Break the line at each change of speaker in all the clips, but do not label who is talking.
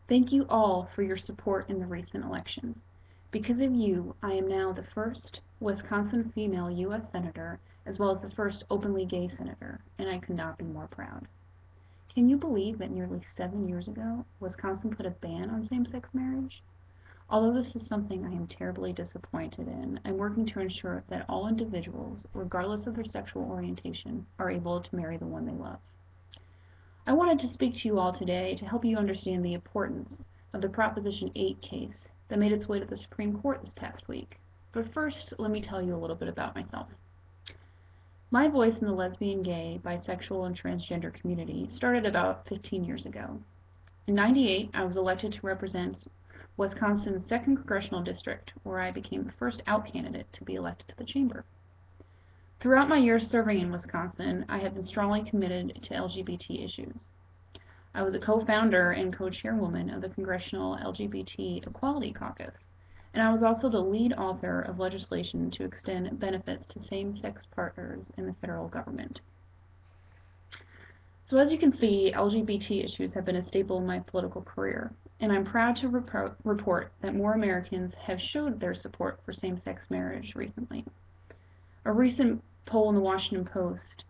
Thank you all for your support in the recent election. Because of you, I am now the first Wisconsin female U.S. Senator, as well as the first openly gay senator, and I could not be more proud. Can you believe that nearly 7 years ago, Wisconsin put a ban on same-sex marriage? Although this is something I am terribly disappointed in, I'm working to ensure that all individuals, regardless of their sexual orientation, are able to marry the one they love. I wanted to speak to you all today to help you understand the importance of the Proposition 8 case that made its way to the Supreme Court this past week. But first, let me tell you a little bit about myself. My voice in the lesbian, gay, bisexual, and transgender community started about 15 years ago. In '98, I was elected to represent Wisconsin's 2nd Congressional District, where I became the first out candidate to be elected to the chamber. Throughout my years serving in Wisconsin, I have been strongly committed to LGBT issues. I was a co-founder and co-chairwoman of the Congressional LGBT Equality Caucus, and I was also the lead author of legislation to extend benefits to same-sex partners in the federal government. So as you can see, LGBT issues have been a staple in my political career, and I'm proud to report that more Americans have showed their support for same-sex marriage recently. A recent poll in the Washington Post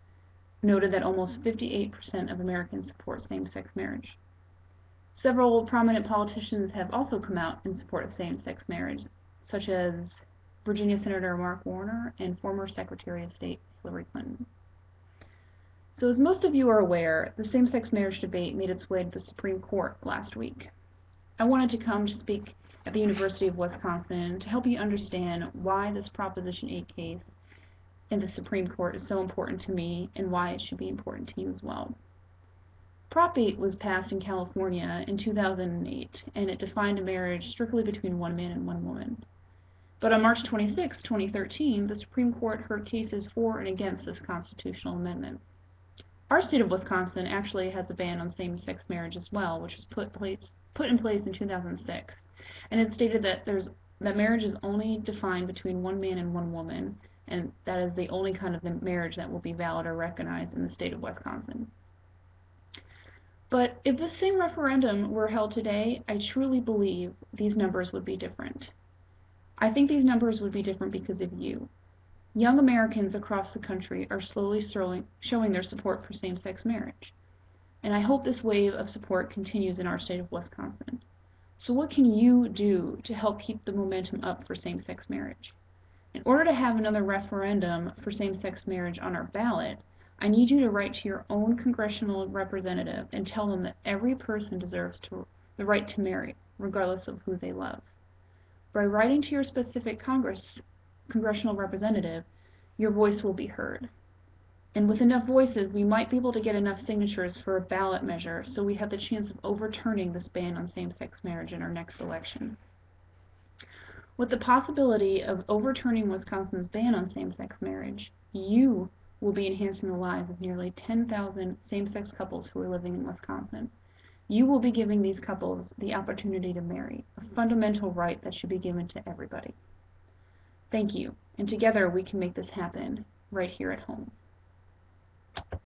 noted that almost 58% of Americans support same-sex marriage. Several prominent politicians have also come out in support of same-sex marriage, such as Virginia Senator Mark Warner and former Secretary of State Hillary Clinton. So as most of you are aware, the same-sex marriage debate made its way to the Supreme Court last week. I wanted to come to speak at the University of Wisconsin to help you understand why this Proposition 8 case in the Supreme Court is so important to me and why it should be important to you as well. Prop 8 was passed in California in 2008, and it defined a marriage strictly between one man and one woman. But on March 26, 2013, the Supreme Court heard cases for and against this constitutional amendment. Our state of Wisconsin actually has a ban on same-sex marriage as well, which was put in place in 2006, and it stated that marriage is only defined between one man and one woman, and that is the only kind of marriage that will be valid or recognized in the state of Wisconsin. But if this same referendum were held today, I truly believe these numbers would be different. I think these numbers would be different because of you. Young Americans across the country are slowly showing their support for same-sex marriage, and I hope this wave of support continues in our state of Wisconsin. So what can you do to help keep the momentum up for same-sex marriage? In order to have another referendum for same-sex marriage on our ballot, I need you to write to your own congressional representative and tell them that every person deserves the right to marry, regardless of who they love. By writing to your specific congressional representative, your voice will be heard. And with enough voices, we might be able to get enough signatures for a ballot measure so we have the chance of overturning this ban on same-sex marriage in our next election. With the possibility of overturning Wisconsin's ban on same-sex marriage, you will be enhancing the lives of nearly 10,000 same-sex couples who are living in Wisconsin. You will be giving these couples the opportunity to marry, a fundamental right that should be given to everybody. Thank you, and together we can make this happen right here at home.